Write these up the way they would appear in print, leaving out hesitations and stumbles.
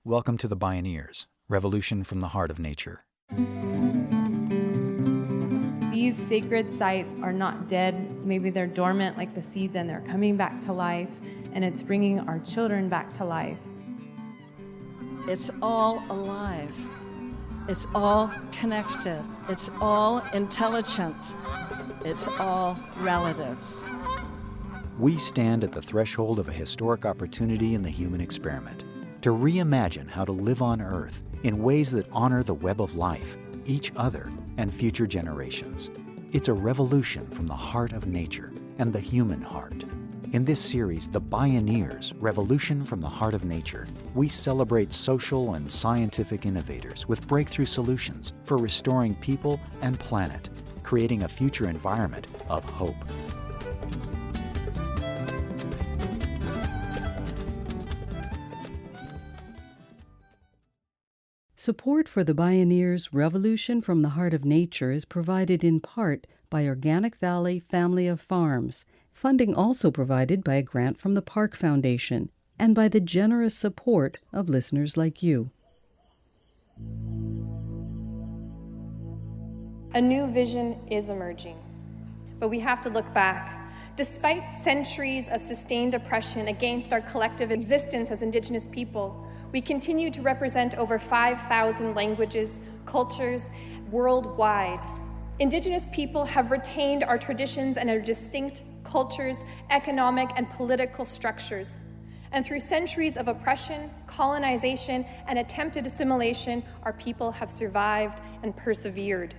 Welcome to the Bioneers, Revolution from the Heart of Nature. These sacred sites are not dead. Maybe they're dormant like the seeds and they're coming back to life, and it's bringing our children back to life. It's all alive. It's all connected. It's all intelligent. It's all relatives. We stand at the threshold of a historic opportunity in the human experiment to reimagine how to live on Earth in ways that honor the web of life, each other, and future generations. It's a revolution from the heart of nature and the human heart. In this series, The Bioneers, Revolution from the Heart of Nature, we celebrate social and scientific innovators with breakthrough solutions for restoring people and planet, creating a future environment of hope. Support for the Bioneers' Revolution from the Heart of Nature is provided in part by Organic Valley Family of Farms, funding also provided by a grant from the Park Foundation and by the generous support of listeners like you. A new vision is emerging, but we have to look back. Despite centuries of sustained oppression against our collective existence as Indigenous people, we continue to represent over 5,000 languages, cultures worldwide. Indigenous people have retained our traditions and our distinct cultures, economic and political structures. And through centuries of oppression, colonization, and attempted assimilation, our people have survived and persevered.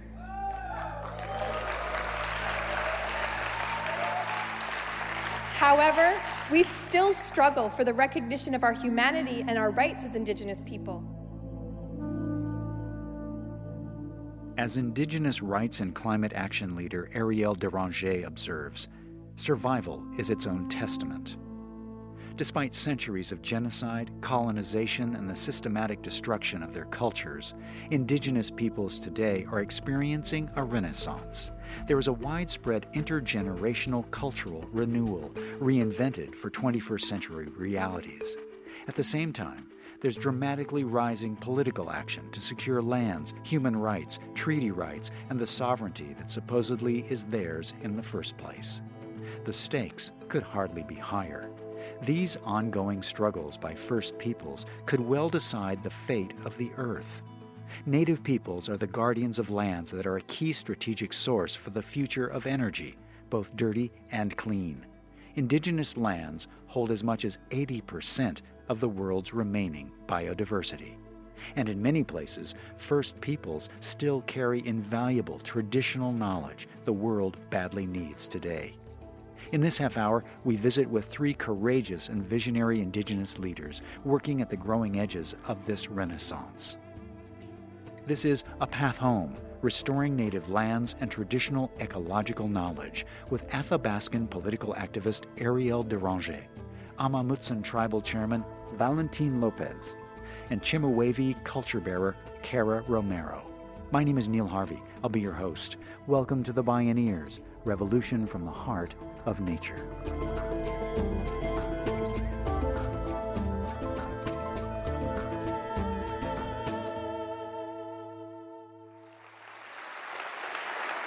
However, we still struggle for the recognition of our humanity and our rights as Indigenous people. As Indigenous rights and climate action leader Eriel Deranger observes, survival is its own testament. Despite centuries of genocide, colonization, and the systematic destruction of their cultures, Indigenous peoples today are experiencing a renaissance. There is a widespread intergenerational cultural renewal, reinvented for 21st century realities. At the same time, there's dramatically rising political action to secure lands, human rights, treaty rights, and the sovereignty that supposedly is theirs in the first place. The stakes could hardly be higher. These ongoing struggles by First Peoples could well decide the fate of the Earth. Native peoples are the guardians of lands that are a key strategic source for the future of energy, both dirty and clean. Indigenous lands hold as much as 80% of the world's remaining biodiversity. And in many places, First Peoples still carry invaluable traditional knowledge the world badly needs today. In this half hour, we visit with three courageous and visionary Indigenous leaders working at the growing edges of this renaissance. This is A Path Home, Restoring Native Lands and Traditional Ecological Knowledge, with Athabascan political activist Eriel Deranger, Amah Mutsun Tribal Chairman Valentin Lopez, and Chemehuevi culture bearer Cara Romero. My name is Neil Harvey. I'll be your host. Welcome to the Bioneers, Revolution from the Heart of Nature.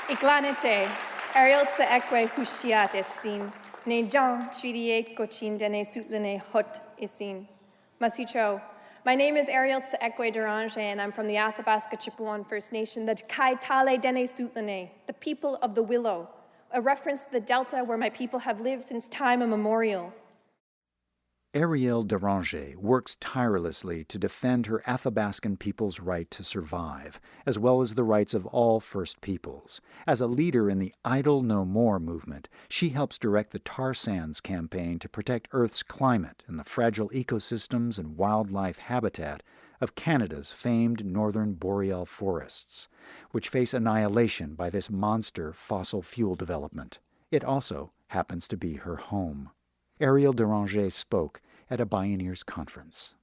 Iglanite, Eriel Deranger Hushiat etsin, ne Jan Tridiate Gochin Dene Sutlene Hot Isin. Masicho. My name is Eriel Deranger, and I'm from the Athabasca Chipewyan First Nation, the Kai Tale Dene Sutlene, the people of the willow, a reference to the delta where my people have lived since time immemorial. Eriel Deranger works tirelessly to defend her Athabascan people's right to survive, as well as the rights of all First Peoples. As a leader in the Idle No More movement, she helps direct the tar sands campaign to protect Earth's climate and the fragile ecosystems and wildlife habitat of Canada's famed northern boreal forests, which face annihilation by this monster fossil fuel development. It also happens to be her home. Eriel Deranger spoke at a Bioneers conference.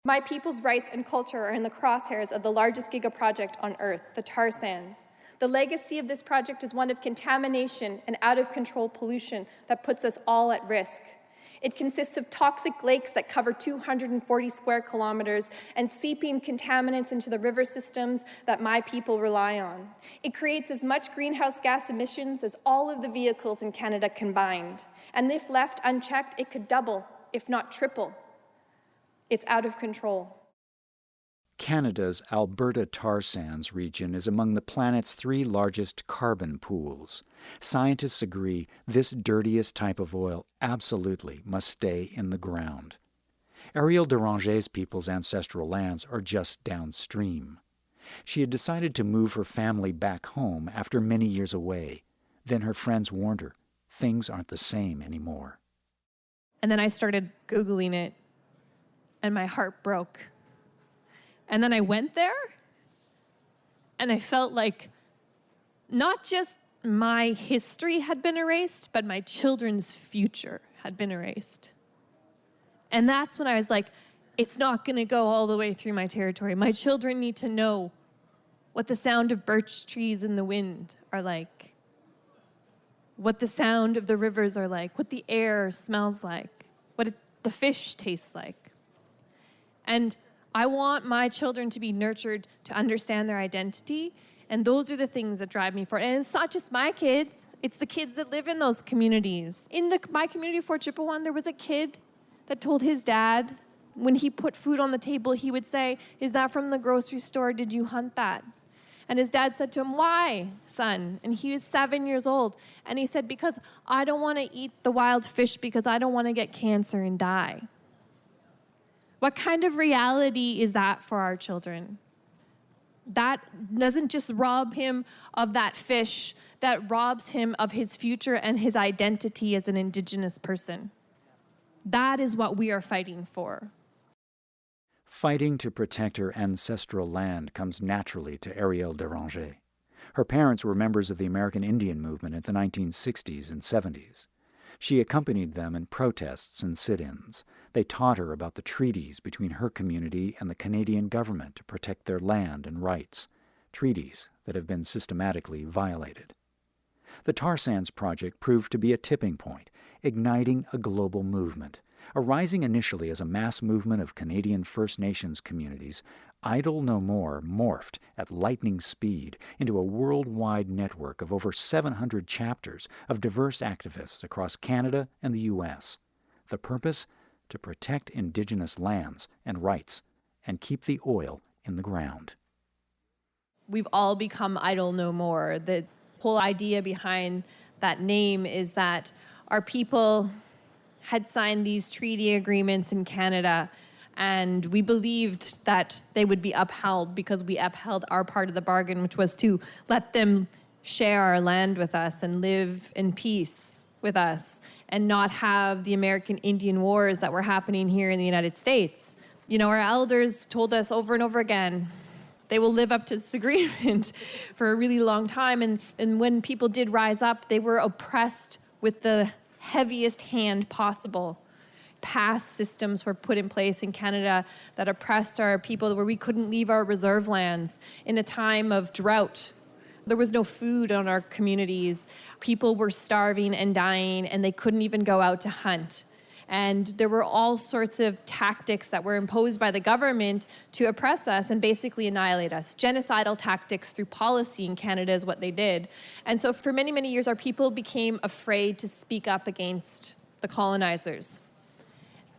My people's rights and culture are in the crosshairs of the largest gigaproject on Earth, the tar sands. The legacy of this project is one of contamination and out-of-control pollution that puts us all at risk. It consists of toxic lakes that cover 240 square kilometers and seeping contaminants into the river systems that my people rely on. It creates as much greenhouse gas emissions as all of the vehicles in Canada combined. And if left unchecked, it could double, if not triple. It's out of control. Canada's Alberta tar sands region is among the planet's 3 largest carbon pools. Scientists agree this dirtiest type of oil absolutely must stay in the ground. Eriel Deranger's people's ancestral lands are just downstream. She had decided to move her family back home after many years away. Then her friends warned her, things aren't the same anymore. And then I started Googling it, and my heart broke. And then I went there, and I felt like not just my history had been erased, but my children's future had been erased. And that's when I was like, it's not going to go all the way through my territory. My children need to know what the sound of birch trees in the wind are like, what the sound of the rivers are like, what the air smells like, what the fish tastes like. And I want my children to be nurtured to understand their identity, and those are the things that drive me forward. And it's not just my kids, it's the kids that live in those communities. In my community of Fort Chipewyan, there was a kid that told his dad, when he put food on the table, he would say, "Is that from the grocery store? Did you hunt that?" And his dad said to him, "Why, son?" And he was 7 years old. And he said, "Because I don't want to eat the wild fish because I don't want to get cancer and die." What kind of reality is that for our children? That doesn't just rob him of that fish, that robs him of his future and his identity as an Indigenous person. That is what we are fighting for. Fighting to protect her ancestral land comes naturally to Eriel Deranger. Her parents were members of the American Indian movement in the 1960s and 70s. She accompanied them in protests and sit-ins. They taught her about the treaties between her community and the Canadian government to protect their land and rights, treaties that have been systematically violated. The tar sands project proved to be a tipping point, igniting a global movement. Arising initially as a mass movement of Canadian First Nations communities, Idle No More morphed at lightning speed into a worldwide network of over 700 chapters of diverse activists across Canada and the U.S. The purpose? To protect Indigenous lands and rights and keep the oil in the ground. We've all become Idle No More. The whole idea behind that name is that our people had signed these treaty agreements in Canada, and we believed that they would be upheld because we upheld our part of the bargain, which was to let them share our land with us and live in peace with us and not have the American Indian wars that were happening here in the United States. You know, our elders told us over and over again, they will live up to this agreement for a really long time. And when people did rise up, they were oppressed with the heaviest hand possible. Past systems were put in place in Canada that oppressed our people, where we couldn't leave our reserve lands in a time of drought. There was no food on our communities. People were starving and dying, and they couldn't even go out to hunt. And there were all sorts of tactics that were imposed by the government to oppress us and basically annihilate us. Genocidal tactics through policy in Canada is what they did. And so for many, many years, our people became afraid to speak up against the colonizers.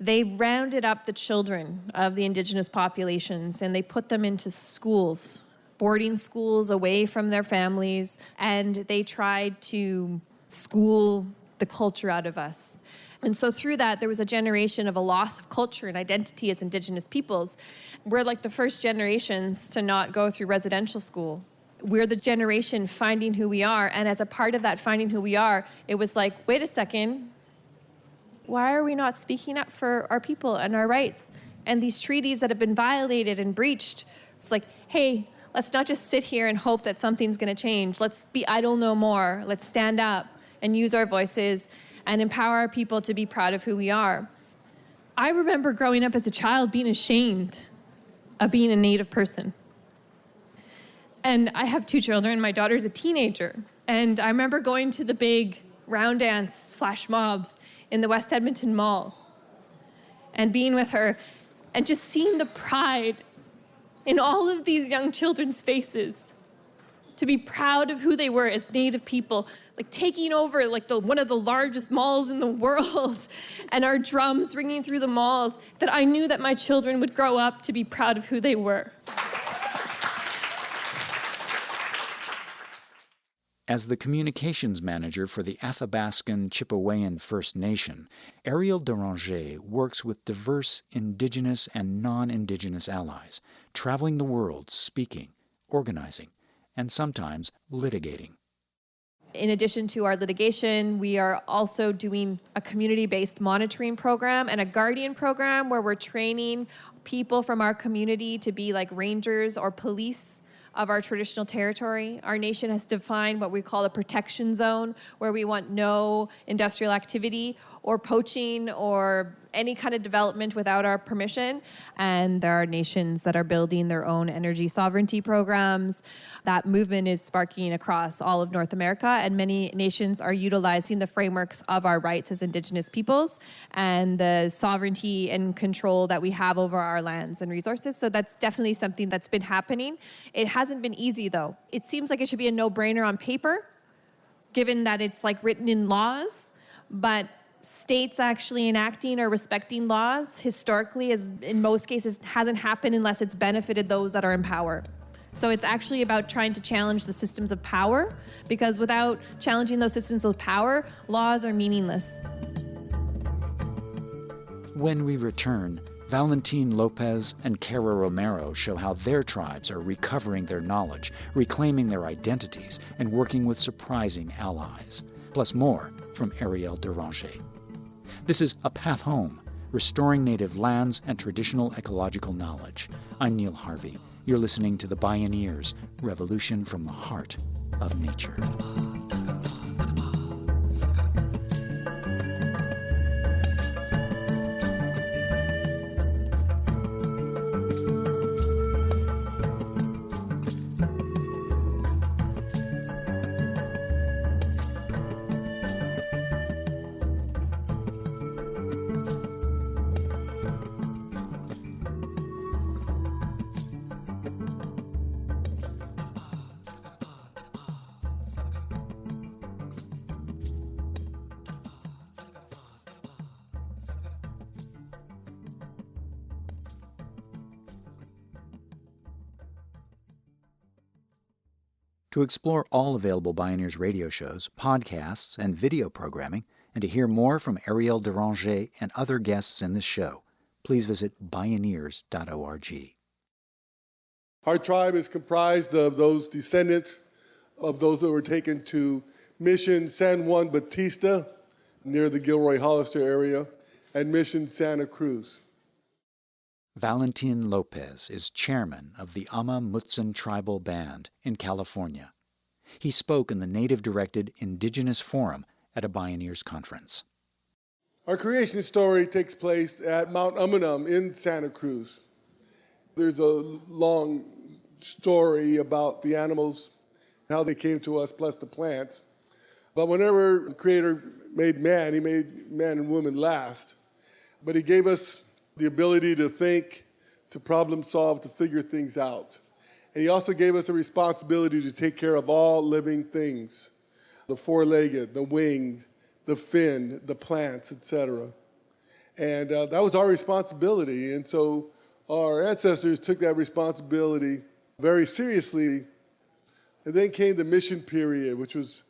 They rounded up the children of the Indigenous populations and they put them into schools, boarding schools away from their families, and they tried to school the culture out of us. And so through that, there was a generation of a loss of culture and identity as Indigenous peoples. We're like the first generations to not go through residential school. We're the generation finding who we are, and as a part of that finding who we are, it was like, wait a second, why are we not speaking up for our people and our rights? And these treaties that have been violated and breached, it's like, hey, let's not just sit here and hope that something's gonna change. Let's be idle no more. Let's stand up and use our voices and empower our people to be proud of who we are. I remember growing up as a child being ashamed of being a Native person. And I have 2 children. My daughter's a teenager. And I remember going to the big round dance flash mobs in the West Edmonton Mall and being with her and just seeing the pride in all of these young children's faces, to be proud of who they were as Native people, like taking over like one of the largest malls in the world and our drums ringing through the malls, that I knew that my children would grow up to be proud of who they were. As the communications manager for the Athabasca Chipewyan First Nation, Eriel Deranger works with diverse Indigenous and non-Indigenous allies, traveling the world speaking, organizing, and sometimes litigating. In addition to our litigation, we are also doing a community-based monitoring program and a guardian program where we're training people from our community to be like rangers or police of our traditional territory. Our nation has defined what we call a protection zone, where we want no industrial activity or poaching or any kind of development without our permission. And there are nations that are building their own energy sovereignty programs. That movement is sparking across all of North America, and many nations are utilizing the frameworks of our rights as Indigenous peoples and the sovereignty and control that we have over our lands and resources. So that's definitely something that's been happening. It hasn't been easy, though. It seems like it should be a no-brainer on paper, given that it's like written in laws, but states actually enacting or respecting laws historically, as in most cases, hasn't happened unless it's benefited those that are in power. So it's actually about trying to challenge the systems of power, because without challenging those systems of power, laws are meaningless. When we return, Valentin Lopez and Cara Romero show how their tribes are recovering their knowledge, reclaiming their identities, and working with surprising allies. Plus more from Eriel Deranger. This is A Path Home, Restoring Native Lands and Traditional Ecological Knowledge. I'm Neil Harvey. You're listening to the Bioneers, Revolution from the Heart of Nature. To explore all available Bioneers radio shows, podcasts, and video programming, and to hear more from Eriel Deranger and other guests in this show, please visit Bioneers.org. Our tribe is comprised of those descendants of those that were taken to Mission San Juan Bautista near the Gilroy Hollister area and Mission Santa Cruz. Valentin Lopez is chairman of the Amah Mutsun Tribal Band in California. He spoke in the Native-directed Indigenous Forum at a Bioneers conference. Our creation story takes place at Mount Umunum in Santa Cruz. There's a long story about the animals, how they came to us, plus the plants. But whenever the Creator made man, he made man and woman last. But he gave us the ability to think, to problem solve, to figure things out. And he also gave us a responsibility to take care of all living things, the four-legged, the winged, the fin, the plants, etc. And that was our responsibility. And so our ancestors took that responsibility very seriously. And then came the mission period, which was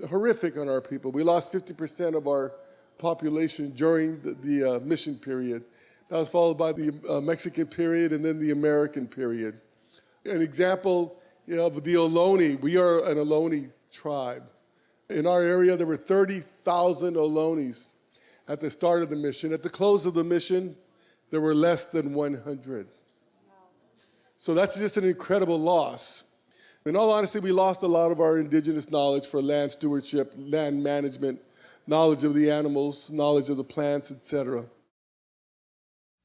horrific on our people. We lost 50% of our population during the mission period. That was followed by the Mexican period and then the American period. An example of the Ohlone, we are an Ohlone tribe. In our area, there were 30,000 Ohlones at the start of the mission. At the close of the mission, there were less than 100. So that's just an incredible loss. In all honesty, we lost a lot of our indigenous knowledge for land stewardship, land management, knowledge of the animals, knowledge of the plants, etc.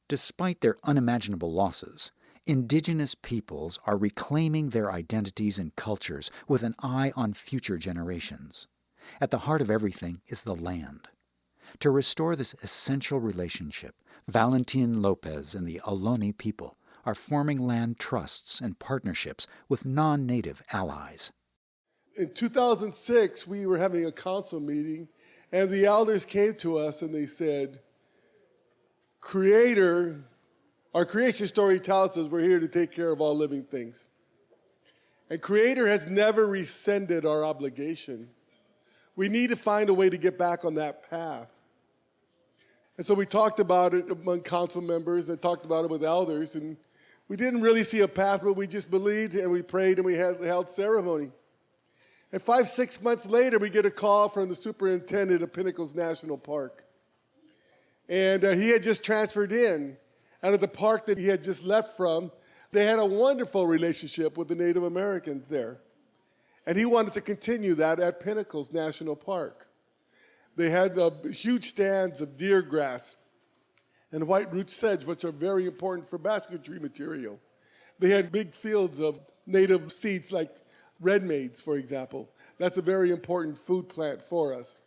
Despite their unimaginable losses, Indigenous peoples are reclaiming their identities and cultures with an eye on future generations. At the heart of everything is the land. To restore this essential relationship, Valentin Lopez and the Ohlone people are forming land trusts and partnerships with non-native allies. In 2006, we were having a council meeting, and the elders came to us and they said, our creation story tells us we're here to take care of all living things. And Creator has never rescinded our obligation. We need to find a way to get back on that path. And so we talked about it among council members and talked about it with elders, and we didn't really see a path, but we just believed and we prayed and we held ceremony. And 5-6 months later, we get a call from the superintendent of Pinnacles National Park. And he had just transferred in out of the park that he had just left from. They had a wonderful relationship with the Native Americans there. And he wanted to continue that at Pinnacles National Park. They had huge stands of deer grass and white root sedge, which are very important for basketry material. They had big fields of native seeds like red maize, for example. That's a very important food plant for us.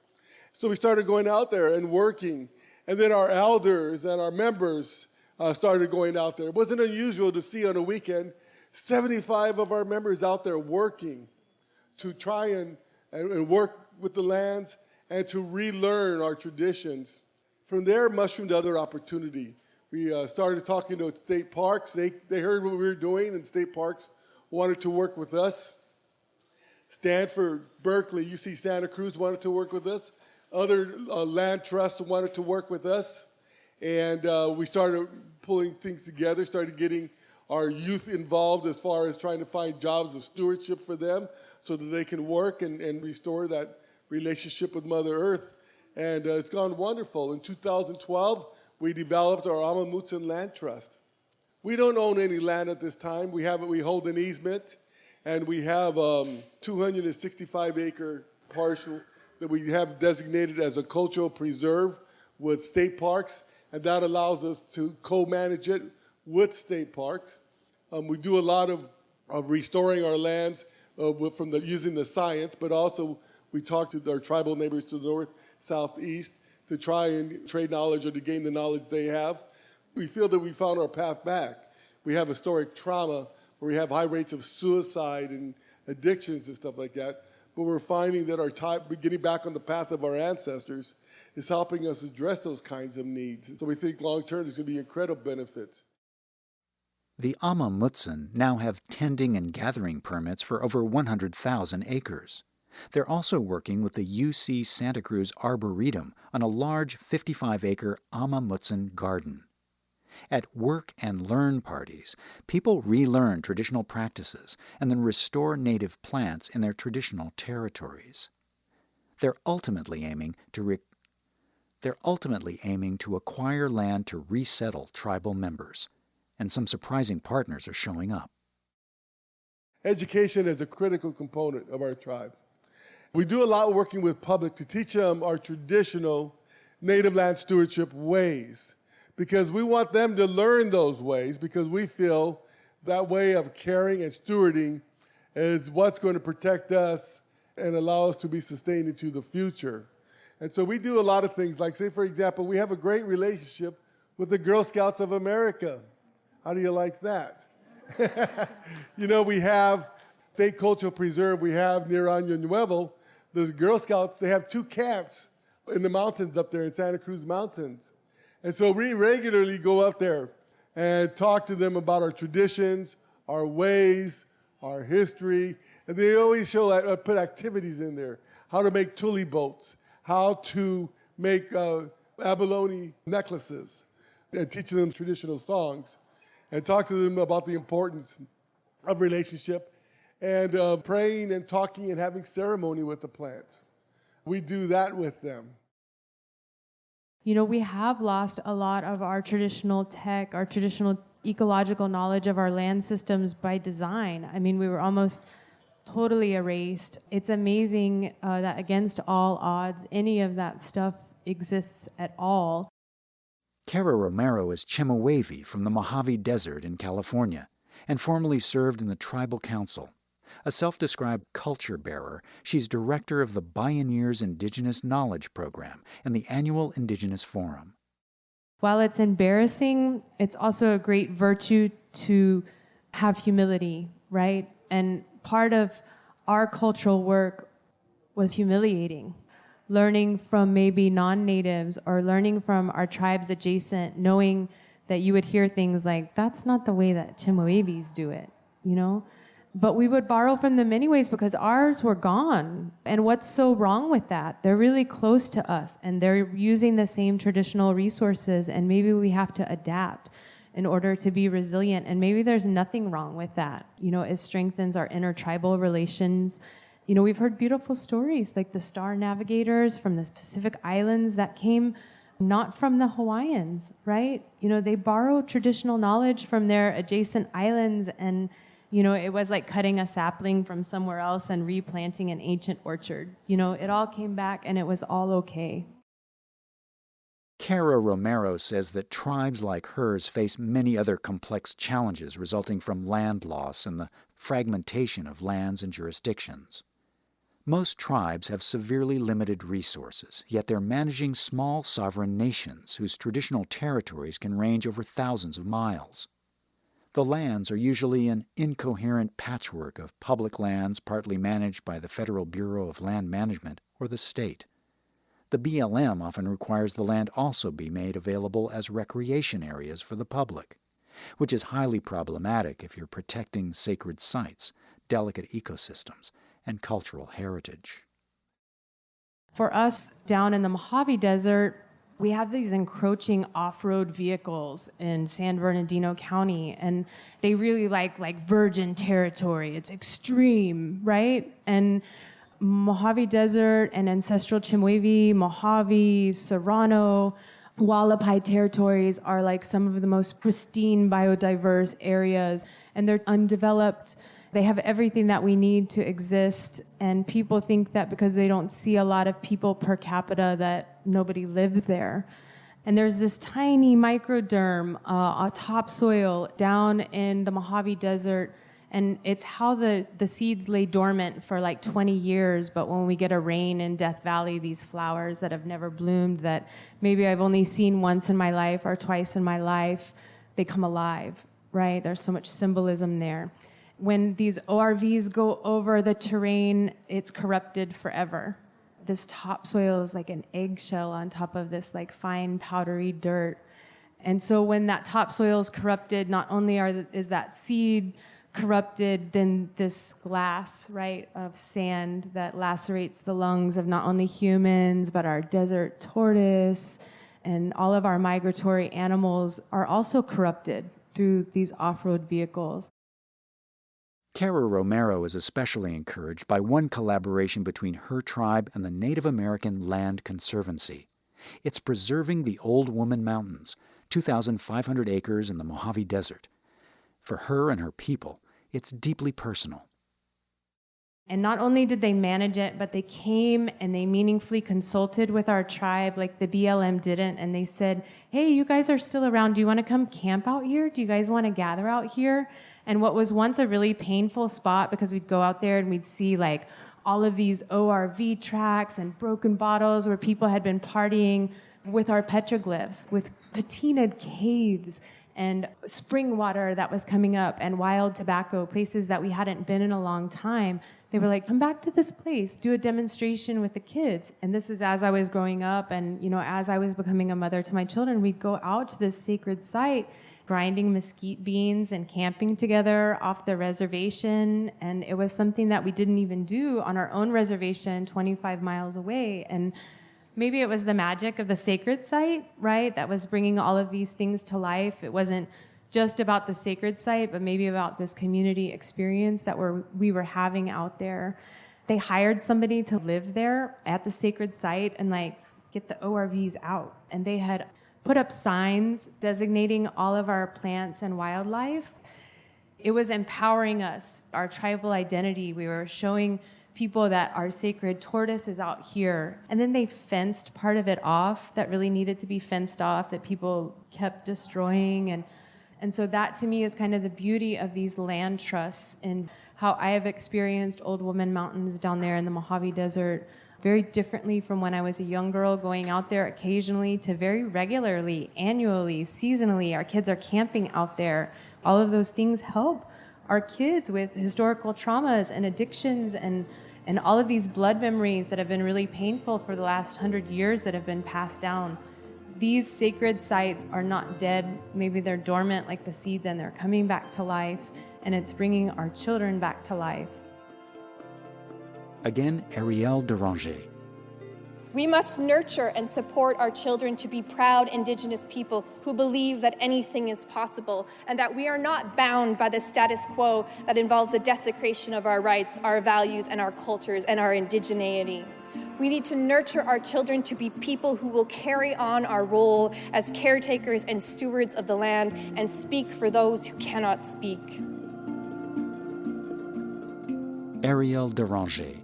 So we started going out there and working. And then our elders and our members started going out there. It wasn't unusual to see on a weekend 75 of our members out there working to try and work with the lands and to relearn our traditions. From there, mushroomed other opportunity. We started talking to state parks. They heard what we were doing, and state parks wanted to work with us. Stanford, Berkeley, UC Santa Cruz wanted to work with us. Other land trusts wanted to work with us. And we started pulling things together, started getting our youth involved as far as trying to find jobs of stewardship for them so that they can work and restore that relationship with Mother Earth. And it's gone wonderful. In 2012, we developed our Amah Mutsun Land Trust. We don't own any land at this time. We hold an easement, and we have 265-acre parcel that we have designated as a cultural preserve with state parks, and that allows us to co-manage it with state parks. We do a lot of restoring our lands using the science, but also we talk to our tribal neighbors to the north, southeast, to try and trade knowledge or to gain the knowledge they have. We feel that we found our path back. We have historic trauma where we have high rates of suicide and addictions and stuff like that. But we're finding that getting back on the path of our ancestors is helping us address those kinds of needs. And so we think long-term there's going to be incredible benefits. The Amah Mutsun now have tending and gathering permits for over 100,000 acres. They're also working with the UC Santa Cruz Arboretum on a large 55-acre Amah Mutsun garden. At work and learn parties, people relearn traditional practices and then restore native plants in their traditional territories. They're ultimately aiming to acquire land to resettle tribal members, and some surprising partners are showing up. Education is a critical component of our tribe. We do a lot working with public to teach them our traditional native land stewardship ways, because we want them to learn those ways, because we feel that way of caring and stewarding is what's going to protect us and allow us to be sustained into the future. And so we do a lot of things, like, say, for example, we have a great relationship with the Girl Scouts of America. How do you like that? We have State Cultural Preserve, we have near Año Nuevo, the Girl Scouts, they have 2 camps in the mountains up there in Santa Cruz Mountains. And so we regularly go up there and talk to them about our traditions, our ways, our history. And they always put activities in there. How to make tule boats, how to make abalone necklaces, and teaching them traditional songs. And talk to them about the importance of relationship and praying and talking and having ceremony with the plants. We do that with them. We have lost a lot of our traditional tech, our traditional ecological knowledge of our land systems by design. I mean, we were almost totally erased. It's amazing that against all odds, any of that stuff exists at all. Cara Romero is Chemehuevi from the Mojave Desert in California and formerly served in the tribal council. A self-described culture bearer, she's director of the Bioneers Indigenous Knowledge Program and the annual Indigenous Forum. While it's embarrassing, it's also a great virtue to have humility, right? And part of our cultural work was humiliating. Learning from maybe non-natives or learning from our tribes adjacent, knowing that you would hear things like, that's not the way that Chemehuevis do it, you know? But we would borrow from them anyways because ours were gone. And what's so wrong with that? They're really close to us and they're using the same traditional resources, and maybe we have to adapt in order to be resilient. And maybe there's nothing wrong with that. You know, it strengthens our intertribal relations. You know, we've heard beautiful stories like the Star Navigators from the Pacific Islands that came not from the Hawaiians, right? You know, they borrowed traditional knowledge from their adjacent islands, and you know, it was like cutting a sapling from somewhere else and replanting an ancient orchard. You know, it all came back and it was all okay. Cara Romero says that tribes like hers face many other complex challenges resulting from land loss and the fragmentation of lands and jurisdictions. Most tribes have severely limited resources, yet they're managing small sovereign nations whose traditional territories can range over thousands of miles. The lands are usually an incoherent patchwork of public lands partly managed by the Federal Bureau of Land Management or the state. The BLM often requires the land also be made available as recreation areas for the public, which is highly problematic if you're protecting sacred sites, delicate ecosystems, and cultural heritage. For us down in the Mojave Desert, we have these encroaching off-road vehicles in San Bernardino County, and they really like virgin territory. It's extreme, right? And Mojave Desert and ancestral Chemehuevi, Mojave, Serrano, Hualapai territories are like some of the most pristine, biodiverse areas, and they're undeveloped. They have everything that we need to exist, and people think that because they don't see a lot of people per capita that nobody lives there. And there's this tiny microderm, topsoil down in the Mojave Desert, and it's how the seeds lay dormant for like 20 years, but when we get a rain in Death Valley, these flowers that have never bloomed, that maybe I've only seen once in my life or twice in my life, they come alive, right? There's so much symbolism there. When these ORVs go over the terrain, it's corrupted forever. This topsoil is like an eggshell on top of this like fine powdery dirt. And so when that topsoil is corrupted, not only is that seed corrupted, then this glass, right, of sand that lacerates the lungs of not only humans, but our desert tortoise and all of our migratory animals are also corrupted through these off-road vehicles. Cara Romero is especially encouraged by one collaboration between her tribe and the Native American Land Conservancy. It's preserving the Old Woman Mountains, 2,500 acres in the Mojave Desert. For her and her people, it's deeply personal. And not only did they manage it, but they came and they meaningfully consulted with our tribe, like the BLM didn't, and they said, hey, you guys are still around. Do you want to come camp out here? Do you guys want to gather out here? And what was once a really painful spot, because we'd go out there and we'd see like all of these ORV tracks and broken bottles where people had been partying with our petroglyphs, with patinaed caves and spring water that was coming up and wild tobacco, places that we hadn't been in a long time. They were like, come back to this place, do a demonstration with the kids. And this is as I was growing up, and you know, as I was becoming a mother to my children, we'd go out to this sacred site, grinding mesquite beans and camping together off the reservation. And it was something that we didn't even do on our own reservation 25 miles away. And maybe it was the magic of the sacred site, right, that was bringing all of these things to life. It wasn't just about the sacred site, but maybe about this community experience that we were having out there. They hired somebody to live there at the sacred site and like get the ORVs out. And they had put up signs designating all of our plants and wildlife. It was empowering us, our tribal identity. We were showing people that our sacred tortoise is out here. And then they fenced part of it off that really needed to be fenced off, that people kept destroying. And so that to me is kind of the beauty of these land trusts and how I have experienced Old Woman Mountains down there in the Mojave Desert very differently from when I was a young girl going out there occasionally to very regularly, annually, seasonally. Our kids are camping out there. All of those things help our kids with historical traumas and addictions and all of these blood memories that have been really painful for the last 100 years that have been passed down. These sacred sites are not dead. Maybe they're dormant like the seeds, and they're coming back to life, and it's bringing our children back to life. Again, Eriel Deranger. We must nurture and support our children to be proud Indigenous people who believe that anything is possible and that we are not bound by the status quo that involves the desecration of our rights, our values, and our cultures, and our indigeneity. We need to nurture our children to be people who will carry on our role as caretakers and stewards of the land and speak for those who cannot speak. Eriel Deranger,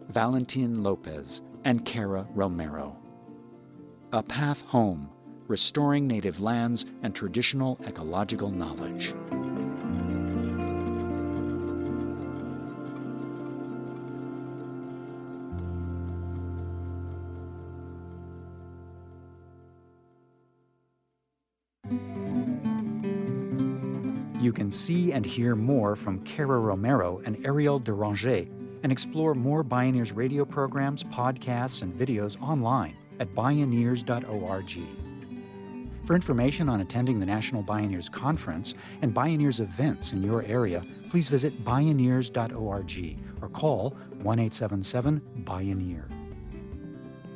Valentin Lopez, and Cara Romero. A Path Home, Restoring Native Lands and Traditional Ecological Knowledge. You can see and hear more from Cara Romero and Eriel Deranger and explore more Bioneers radio programs, podcasts, and videos online at Bioneers.org. For information on attending the National Bioneers Conference and Bioneers events in your area, please visit Bioneers.org or call 1-877-BIONEER.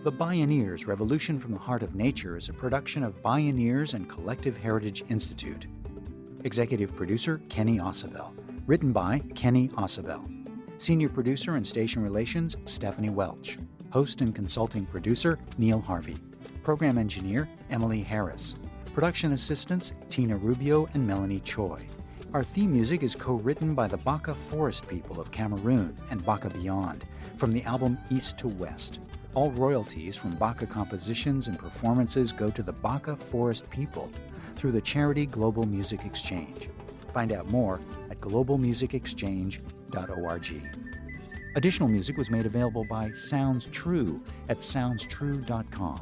The Bioneers Revolution from the Heart of Nature is a production of Bioneers and Collective Heritage Institute. Executive producer Kenny Osabel. Written by Kenny Osabel. Senior producer and station relations Stephanie Welch. Host and consulting producer Neil Harvey. Program engineer Emily Harris. Production assistants Tina Rubio and Melanie Choi. Our theme music is co-written by the Baka Forest People of Cameroon and Baka Beyond from the album East to West. All royalties from Baka compositions and performances go to the Baka Forest People through the charity Global Music Exchange. Find out more at globalmusicexchange.org. Additional music was made available by Sounds True at soundstrue.com.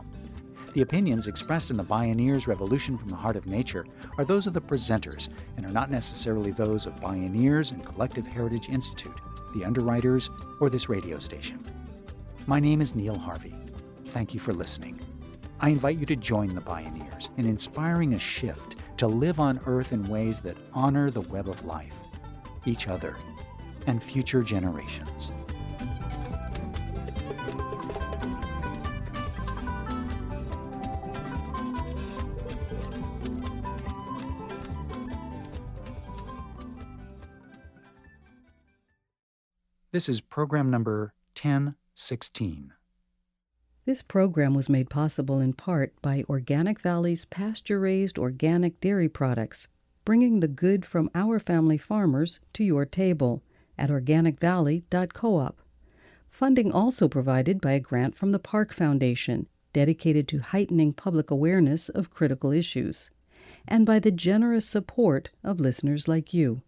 The opinions expressed in the Bioneers Revolution from the Heart of Nature are those of the presenters and are not necessarily those of Bioneers and Collective Heritage Institute, the underwriters, or this radio station. My name is Neil Harvey. Thank you for listening. I invite you to join the Bioneers in inspiring a shift to live on Earth in ways that honor the web of life, each other, and future generations. This is program number 1016. This program was made possible in part by Organic Valley's pasture-raised organic dairy products, bringing the good from our family farmers to your table at organicvalley.coop. Funding also provided by a grant from the Park Foundation, dedicated to heightening public awareness of critical issues, and by the generous support of listeners like you.